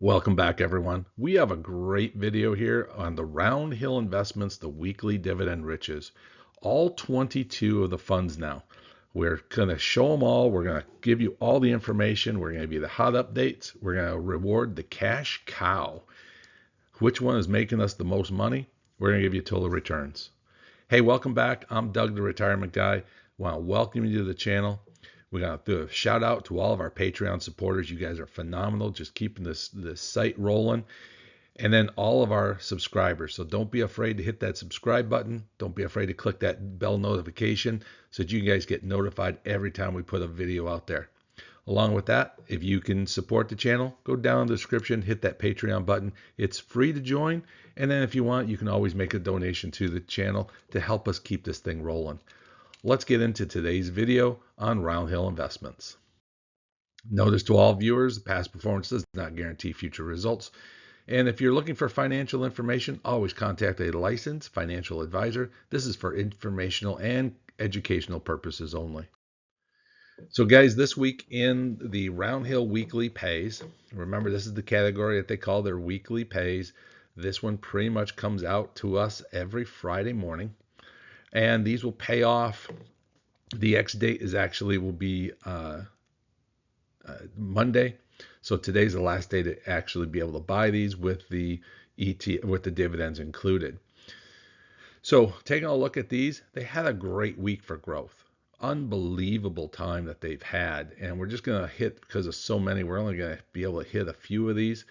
Welcome back, everyone. We have a great video here on the Roundhill Investments, the weekly dividend riches. All 22 of the funds now. We're going to show them all. We're going to give you all the information. We're going to give you the hot updates. We're going to reward the cash cow. Which one is making us the most money? We're going to give you total returns. Hey, welcome back. I'm Doug, the retirement guy. I want to welcome you to the channel. We're going to do a shout out to all of our Patreon supporters. You guys are phenomenal, just keeping this site rolling. And then all of our subscribers. So don't be afraid to hit that subscribe button. Don't be afraid to click that bell notification so that you guys get notified every time we put a video out there. Along with that, if you can support the channel, go down in the description, hit that Patreon button. It's free to join. And then if you want, you can always make a donation to the channel to help us keep this thing rolling. Let's get into today's video on Roundhill Investments. Notice to all viewers, past performance does not guarantee future results. And if you're looking for financial information, always contact a licensed financial advisor. This is for informational and educational purposes only. So guys, this week in the Roundhill Weekly Pays, remember this is the category that they call their weekly pays. This one pretty much comes out to us every Friday morning. And these will pay off. The X date will be Monday. So today's the last day to actually be able to buy these with the with the dividends included. So taking a look at these, they had a great week for growth. Unbelievable time that they've had. And we're just going to hit, because of so many, we're only going to be able to hit a few of these.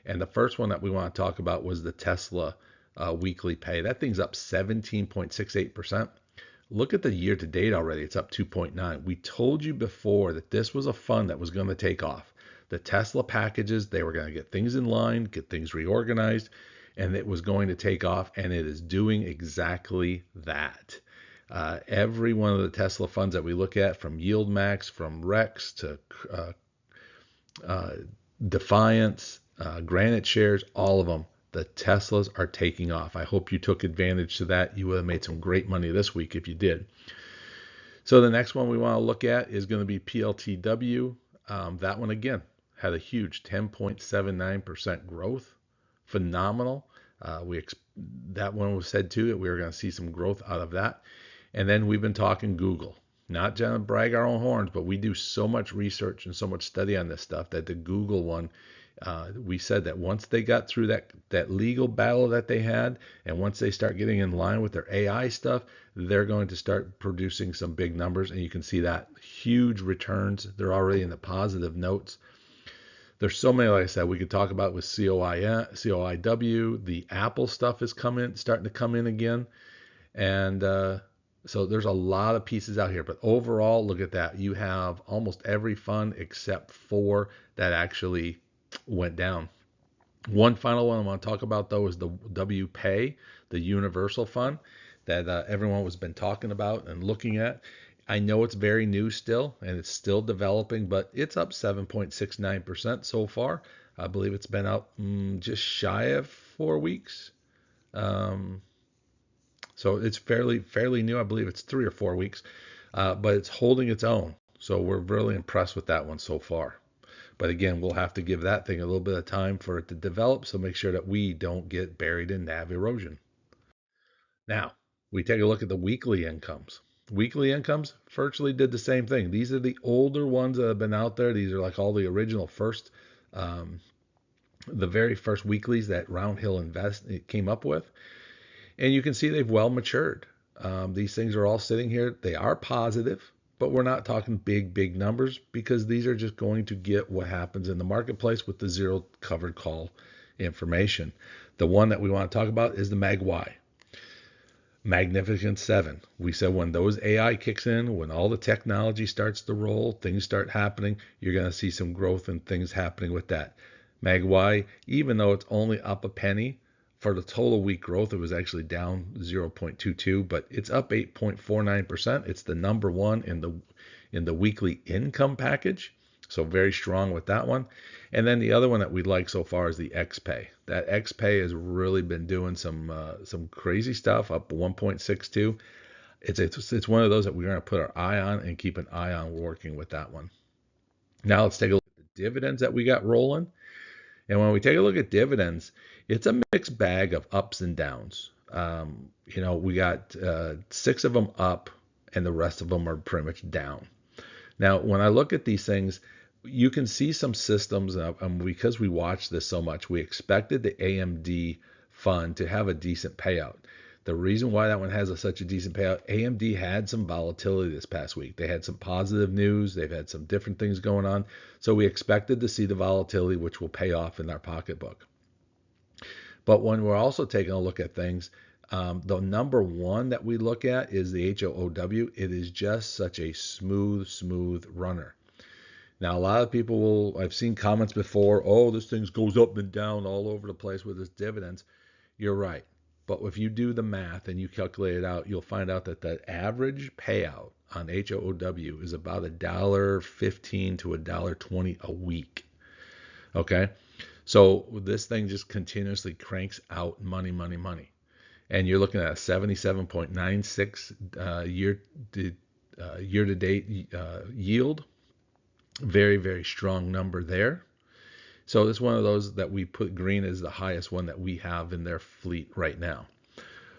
And the first one that we want to talk about was the Tesla weekly pay. That thing's up 17.68%. Look at the year to date already. It's up 2.9. We told you before that this was a fund that was going to take off. The Tesla packages, they were going to get things in line, get things reorganized, and it was going to take off, and it is doing exactly that. Every one of the Tesla funds that we look at, from Yield Max, from Rex to Defiance, Granite shares, all of them, the Teslas are taking off. I hope you took advantage to that. You would have made some great money this week if you did. So the next one we want to look at is going to be PLTW. That one again had a huge 10.79% growth. Phenomenal. That one was said too that we were going to see some growth out of that. And then we've been talking Google. Not to brag our own horns, but we do so much research and so much study on this stuff that the Google one, we said that once they got through that legal battle that they had, and once they start getting in line with their AI stuff, they're going to start producing some big numbers, and you can see that huge returns. They're already in the positive notes. There's so many, like I said, we could talk about with COIW. The Apple stuff is starting to come in again, and so there's a lot of pieces out here. But overall, look at that. You have almost every fund except for that actually went down. One final one I want to talk about, though, is the WPAY, the universal fund that everyone has been talking about and looking at. I know it's very new still, and it's still developing, but it's up 7.69% so far. I believe it's been out just shy of 4 weeks. So it's fairly new. I believe it's 3 or 4 weeks, but it's holding its own. So we're really impressed with that one so far. But again, we'll have to give that thing a little bit of time for it to develop, so make sure that we don't get buried in NAV erosion. Now, we take a look at the weekly incomes. Weekly incomes virtually did the same thing. These are the older ones that have been out there. These are like all the original the very first weeklies that Roundhill came up with. And you can see they've well matured. These things are all sitting here. They are positive, but we're not talking big numbers, because these are just going to get what happens in the marketplace with the zero covered call information. The one that we want to talk about is the MAGY. Magnificent 7. We said when those AI kicks in, when all the technology starts to roll, things start happening, you're going to see some growth and things happening with that. MAGY, even though it's only up a penny, for the total week growth, it was actually down 0.22, but it's up 8.49%. It's the number one in the weekly income package. So very strong with that one. And then the other one that we like so far is the XPay. That XPay has really been doing some crazy stuff, up 1.62. It's one of those that we're going to put our eye on and keep an eye on working with that one. Now let's take a look at the dividends that we got rolling. And when we take a look at dividends, it's a mixed bag of ups and downs. We got 6 of them up, and the rest of them are pretty much down. Now, when I look at these things, you can see some systems, because we watch this so much, we expected the AMD fund to have a decent payout. The reason why that one has such a decent payout, AMD had some volatility this past week. They had some positive news. They've had some different things going on. So we expected to see the volatility, which will pay off in our pocketbook. But when we're also taking a look at things, the number one that we look at is the HOOW. It is just such a smooth runner. Now, a lot of people I've seen comments before, oh, this thing goes up and down all over the place with its dividends. You're right. But if you do the math and you calculate it out, you'll find out that the average payout on HOOW is about $1.15 to $1.20 a week. Okay? So this thing just continuously cranks out money. And you're looking at a 77.96 year-to-date yield. Very, very strong number there. So it's one of those that we put green as the highest one that we have in their fleet right now.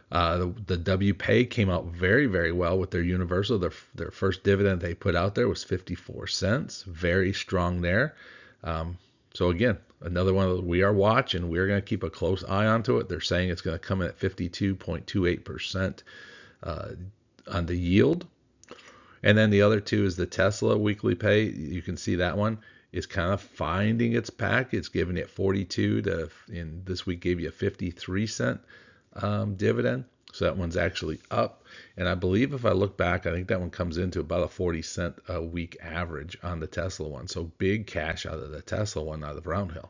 The WPAY came out very, very well with their universal. Their first dividend they put out there was 54 cents. Very strong there. So again, another one that we are watching. We're going to keep a close eye onto it. They're saying it's going to come in at 52.28% on the yield. And then the other two is the Tesla WeeklyPay. You can see that one is kind of finding its pack. It's giving it 42 and this week gave you a 53-cent dividend. So that one's actually up. And I believe if I look back, I think that one comes into about a 40-cent a week average on the Tesla one. So big cash out of the Tesla one out of Roundhill.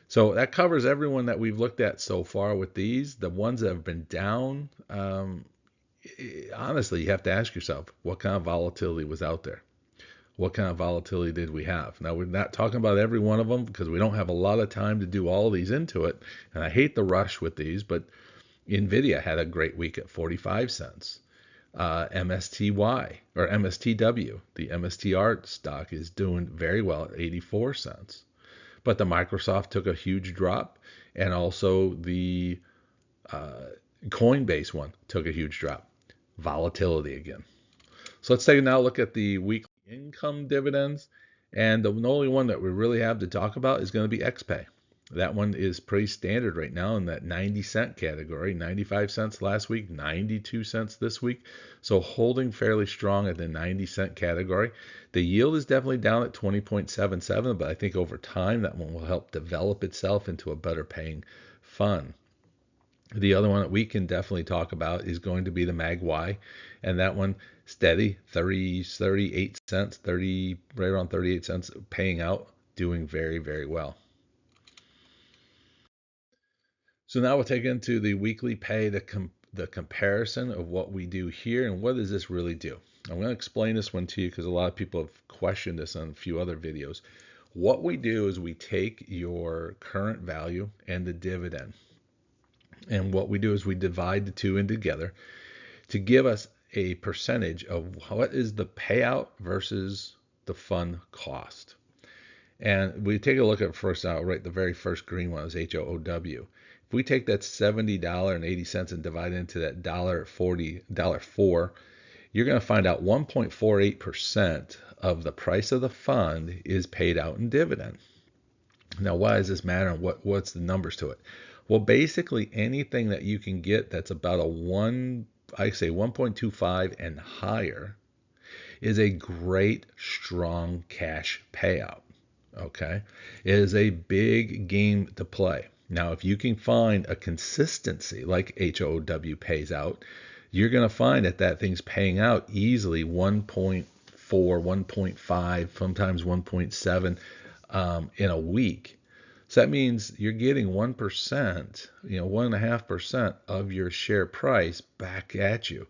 So that covers everyone that we've looked at so far with these. The ones that have been down, honestly, you have to ask yourself, what kind of volatility was out there? What kind of volatility did we have? Now, we're not talking about every one of them because we don't have a lot of time to do all of these into it. And I hate the rush with these, but NVIDIA had a great week at 45 cents. MSTY or MSTW, the MSTR stock is doing very well at 84 cents. But the Microsoft took a huge drop, and also the Coinbase one took a huge drop. Volatility again. So let's take a now look at the weekly income dividends. And the only one that we really have to talk about is going to be XPay. That one is pretty standard right now in that 90-cent category. 95 cents last week, 92 cents this week. So holding fairly strong at the 90-cent category. The yield is definitely down at 20.77, but I think over time that one will help develop itself into a better paying fund. The other one that we can definitely talk about is going to be the MAGY, and that one steady, 38 cents, right around 38 cents, paying out, doing very, very well. So now we'll take into the weekly pay, the comparison of what we do here and what does this really do. I'm going to explain this one to you because a lot of people have questioned this on a few other videos. What we do is we take your current value and the dividend. And what we do is we divide the two in together to give us a percentage of what is the payout versus the fund cost. And we take a look at first out, right, the very first green one is HOOW. If we take that $70.80 and divide it into that $1.4, you're going to find out 1.48% of the price of the fund is paid out in dividend. Now, why does this matter and what's the numbers to it? Well, basically anything that you can get that's about 1.25 and higher is a great, strong cash payout. Okay, it is a big game to play. Now, if you can find a consistency like HOOW pays out, you're going to find that thing's paying out easily 1.4, 1.5, sometimes 1.7 in a week. So that means you're getting 1%, 1.5% of your share price back at you.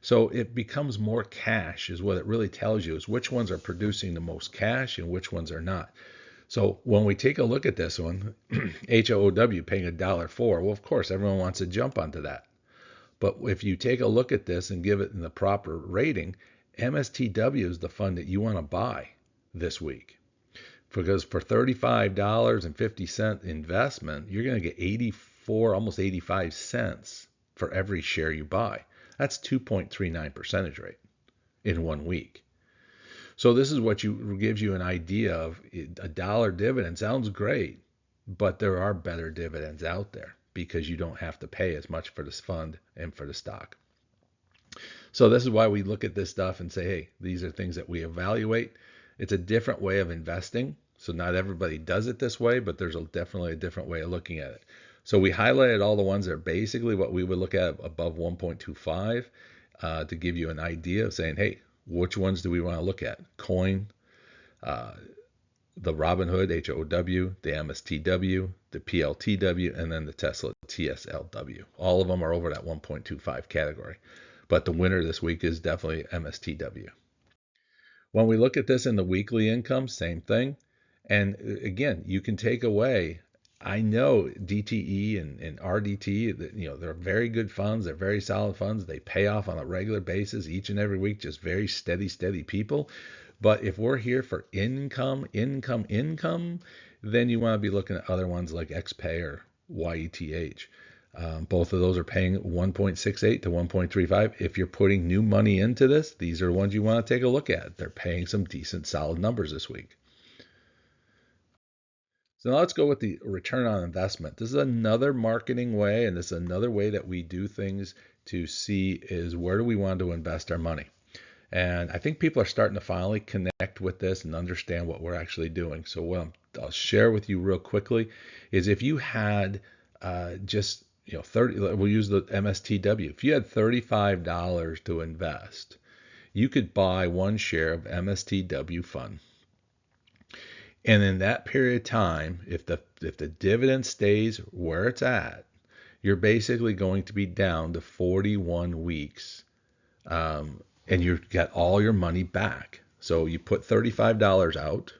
So it becomes more cash is what it really tells you, is which ones are producing the most cash and which ones are not. So when we take a look at this one, HOOW paying $1.04, well, of course, everyone wants to jump onto that. But if you take a look at this and give it in the proper rating, MSTW is the fund that you want to buy this week. because for $35.50 investment, you're going to get 84, almost 85 cents for every share you buy. That's 2.39 percentage rate in 1 week. So this is what gives you an idea of a dollar dividend. Sounds great, but there are better dividends out there because you don't have to pay as much for this fund and for the stock. So this is why we look at this stuff and say, hey, these are things that we evaluate. It's a different way of investing. So not everybody does it this way, but there's definitely a different way of looking at it. So we highlighted all the ones that are basically what we would look at above 1.25 to give you an idea of saying, hey, which ones do we want to look at? Coin, the Robinhood, HOW, the MSTW, the PLTW, and then the Tesla TSLW. All of them are over that 1.25 category. But the winner this week is definitely MSTW. When we look at this in the weekly income, same thing. And again, you can take away, I know DTE and RDT, they're very good funds. They're very solid funds. They pay off on a regular basis each and every week, just very steady people. But if we're here for income, then you want to be looking at other ones like XPay or YETH. Both of those are paying 1.68 to 1.35. If you're putting new money into this, these are the ones you want to take a look at. They're paying some decent, solid numbers this week. So now let's go with the return on investment. This is another marketing way, and this is another way that we do things to see is where do we want to invest our money. And I think people are starting to finally connect with this and understand what we're actually doing. So what I'll share with you real quickly is if you had just 30, we'll use the MSTW. If you had $35 to invest, you could buy one share of MSTW fund. And in that period of time, if the dividend stays where it's at, you're basically going to be down to 41 weeks. And you've got all your money back. So you put $35 out.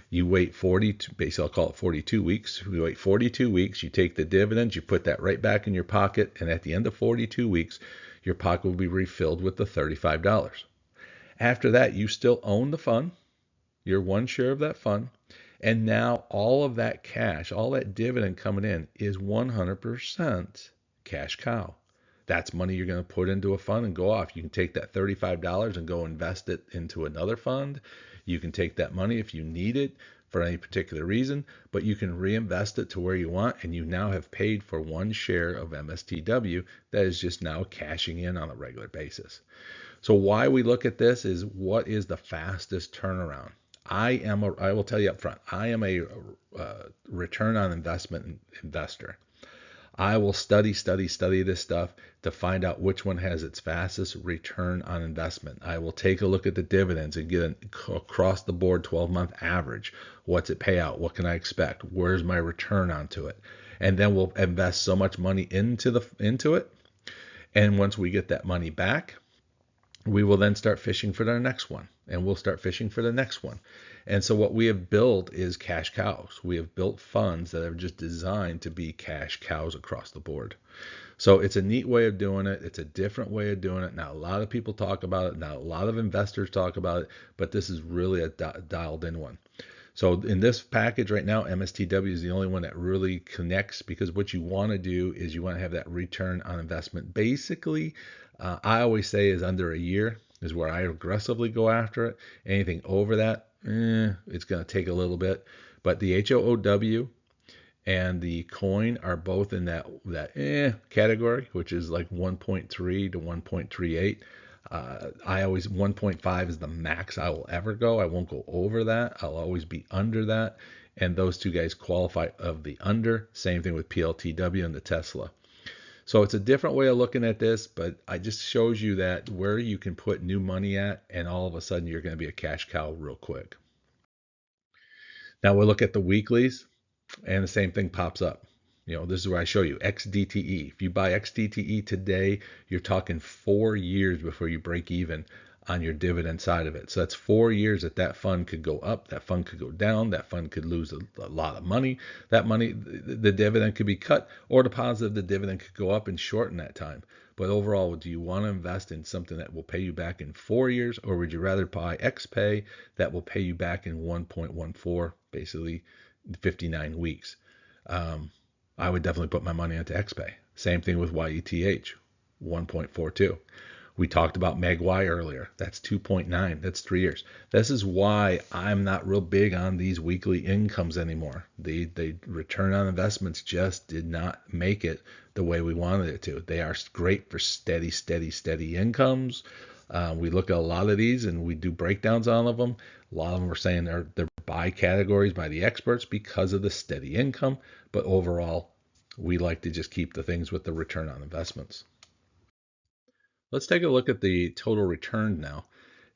You wait 42, basically I'll call it 42 weeks. You wait 42 weeks, you take the dividends, you put that right back in your pocket, and at the end of 42 weeks, your pocket will be refilled with the $35. After that, you still own the fund, you're one share of that fund, and now all of that cash, all that dividend coming in is 100% cash cow. That's money you're going to put into a fund and go off. You can take that $35 and go invest it into another fund. You can take that money if you need it for any particular reason, but you can reinvest it to where you want, and you now have paid for one share of MSTW that is just now cashing in on a regular basis. So why we look at this is what is the fastest turnaround. I will tell you up front, I am a return on investment investor. I will study this stuff to find out which one has its fastest return on investment. I will take a look at the dividends and get an across the board 12-month average. What's it pay out? What can I expect? Where's my return onto it? And then we'll invest so much money into it. And once we get that money back, we will then start fishing for the next one, and we'll start fishing for the next one. And so what we have built is cash cows. We have built funds that are just designed to be cash cows across the board. So it's a neat way of doing it. It's a different way of doing it. Now, a lot of people talk about it. Now, a lot of investors talk about it, but this is really a dialed in one. So in this package right now, MSTW is the only one that really connects, because what you want to do is you want to have that return on investment. Basically, I always say is under a year is where I aggressively go after it. Anything over that, it's going to take a little bit. But the HOW and the coin are both in that category, which is like 1.3 to 1.38. I always 1.5 is the max I will ever go. I won't go over that. I'll always be under that. And those two guys qualify of the under. Same thing with PLTW and the Tesla. So it's a different way of looking at this, but I just shows you that where you can put new money at, and all of a sudden you're going to be a cash cow real quick. Now we'll look at the weeklies, and the same thing pops up. This is where I show you XDTE. If you buy XDTE today, you're talking 4 years before you break even on your dividend side of it. So that's 4 years that fund could go up, that fund could go down, that fund could lose a lot of money. That money, the dividend could be cut, or the positive, the dividend could go up and shorten that time. But overall, do you want to invest in something that will pay you back in 4 years, or would you rather buy XPay that will pay you back in 1.14, basically 59 weeks? I would definitely put my money into XPay. Same thing with YETH, 1.42. We talked about MEGY earlier. That's 2.9. That's 3 years. This is why I'm not real big on these weekly incomes anymore. The return on investments just did not make it the way we wanted it to. They are great for steady incomes. We look at a lot of these and we do breakdowns on all of them. A lot of them are saying they're buy categories by the experts because of the steady income. But overall, we like to just keep the things with the return on investments. Let's take a look at the total return now.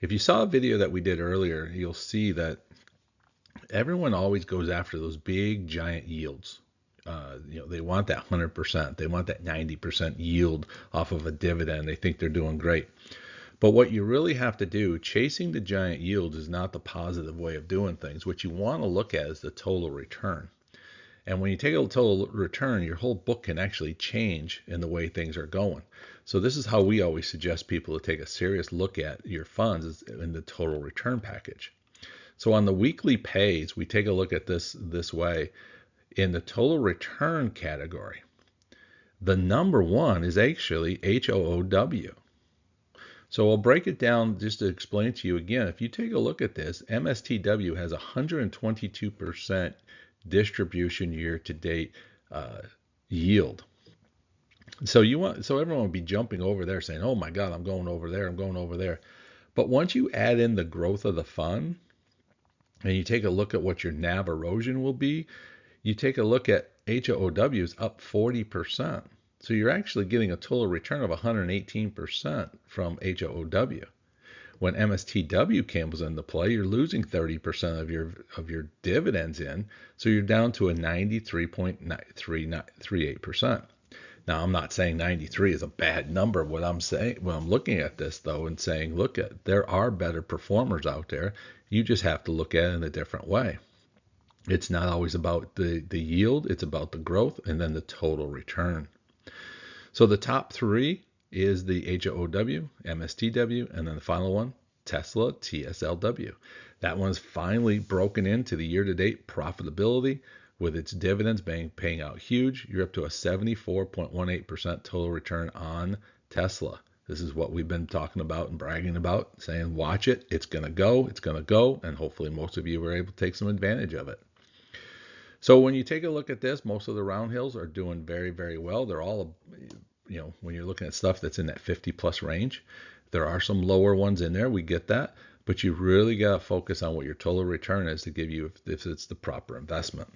If you saw a video that we did earlier, you'll see that everyone always goes after those big giant yields. They want that 100%. They want that 90% yield off of a dividend. They think they're doing great. But what you really have to do, chasing the giant yields is not the positive way of doing things. What you want to look at is the total return. And when you take a total return, your whole book can actually change in the way things are going. So this is how we always suggest people to take a serious look at your funds in the total return package. So on the weekly pays, we take a look at this way. In the total return category, the number one is actually HOOW. So I'll break it down just to explain to you again. If you take a look at this, MSTW has 122% distribution year-to-date yield. So everyone would be jumping over there saying, "Oh my God, I'm going over there. I'm going over there." But once you add in the growth of the fund, and you take a look at what your NAV erosion will be, you take a look at HOOW is up 40%. So you're actually getting a total return of 118% from HOOW. When MSTW comes into play, you're losing 30% of your dividends in, so you're down to a 93.38%. Now, I'm not saying 93 is a bad number. What I'm looking at this though and saying, look, there are better performers out there. You just have to look at it in a different way. It's not always about the yield, it's about the growth and then the total return. So the top three is the HOOW, MSTW, and then the final one, Tesla, TSLW. That one's finally broken into the year-to-date profitability with its dividends paying out huge. You're up to a 74.18% total return on Tesla. This is what we've been talking about and bragging about, saying watch it, it's going to go, and hopefully most of you were able to take some advantage of it. So when you take a look at this, most of the Roundhills are doing very, very well. They're all, when you're looking at stuff that's in that 50 plus range, there are some lower ones in there. We get that, but you really got to focus on what your total return is to give you if it's the proper investment.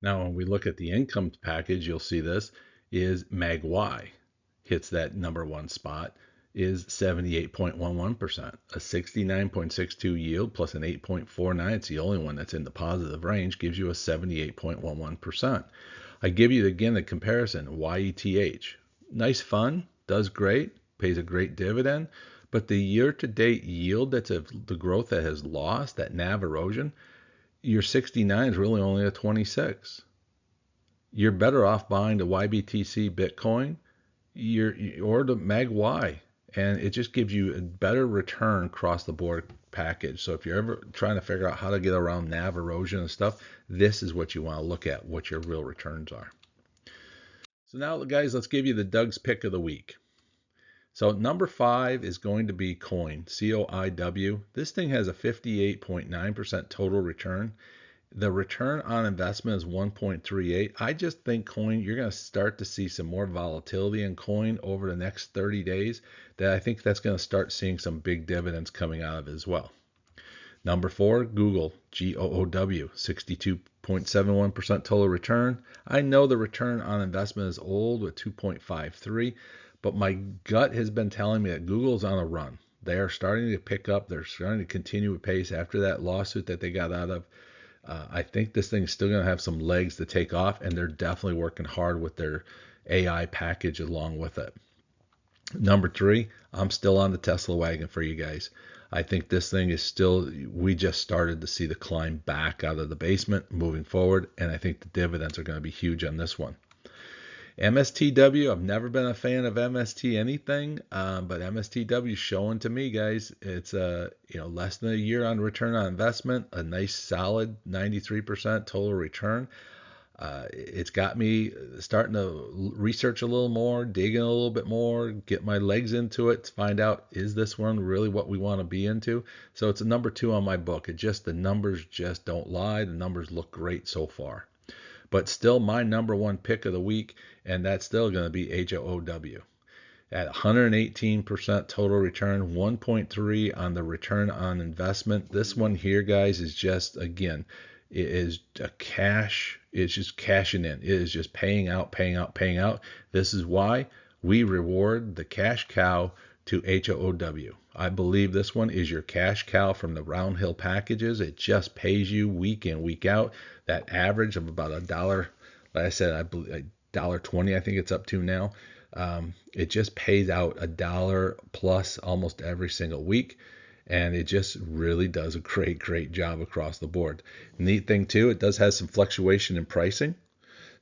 Now, when we look at the income package, you'll see this is MEGY hits that number one spot, is 78.11%, a 69.62 yield plus an 8.49. It's the only one that's in the positive range, gives you a 78.11%. I give you again the comparison, YETH. Nice fund, does great, pays a great dividend, but the year-to-date yield the growth that has lost, that NAV erosion, your 69 is really only a 26. You're better off buying the YBTC Bitcoin or the MEGY, and it just gives you a better return across the board package. So if you're ever trying to figure out how to get around NAV erosion and stuff, this is what you want to look at, what your real returns are. So now, guys, let's give you the Doug's pick of the week. So number 5 is going to be Coin, COIW. This thing has a 58.9% total return. The return on investment is 1.38. I just think Coin, you're going to start to see some more volatility in Coin over the next 30 days. That I think that's going to start seeing some big dividends coming out of it as well. Number 4, Google, GOOW, 62.71% total return. I know the return on investment is old with 2.53, but my gut has been telling me that Google's on a run. They are starting to pick up. They're starting to continue with pace after that lawsuit that they got out of. I think this thing's still going to have some legs to take off, and they're definitely working hard with their AI package along with it. Number 3, I'm still on the Tesla wagon for you guys. I think this thing is still, we just started to see the climb back out of the basement moving forward, and I think the dividends are going to be huge on this one. MSTW, I've never been a fan of MST anything, but MSTW showing to me, guys, it's less than a year on return on investment, a nice solid 93% total return. It's got me starting to research a little more, digging a little bit more, get my legs into it to find out, is this one really what we want to be into? So it's a number 2 on my book. The numbers just don't lie. The numbers look great so far. But still my number 1 pick of the week, and that's still going to be HOW. At 118% total return, 1.3 on the return on investment. This one here, guys, is just, again, it is a cash. It's just cashing in. It is just paying out, paying out, paying out. This is why we reward the cash cow to HOW. I believe this one is your cash cow from the Roundhill packages. It just pays you week in, week out. That average of about $1, like I said, I believe $1.20, I think it's up to now. It just pays out $1 plus almost every single week. And it just really does a great job across the board. Neat thing too, it does have some fluctuation in pricing.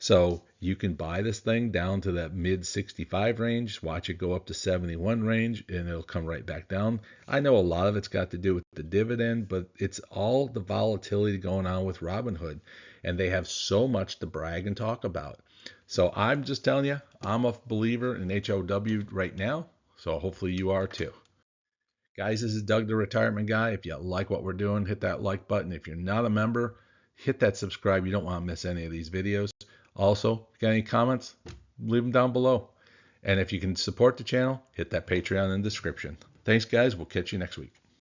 So you can buy this thing down to that mid 65 range, watch it go up to 71 range, and it'll come right back down. I know a lot of it's got to do with the dividend, but it's all the volatility going on with Robinhood. And they have so much to brag and talk about. So I'm just telling you, I'm a believer in HOW right now. So hopefully you are too. Guys, this is Doug the Retirement Guy. If you like what we're doing, hit that like button. If you're not a member, hit that subscribe. You don't want to miss any of these videos. Also, if you got any comments, leave them down below. And if you can support the channel, hit that Patreon in the description. Thanks, guys. We'll catch you next week.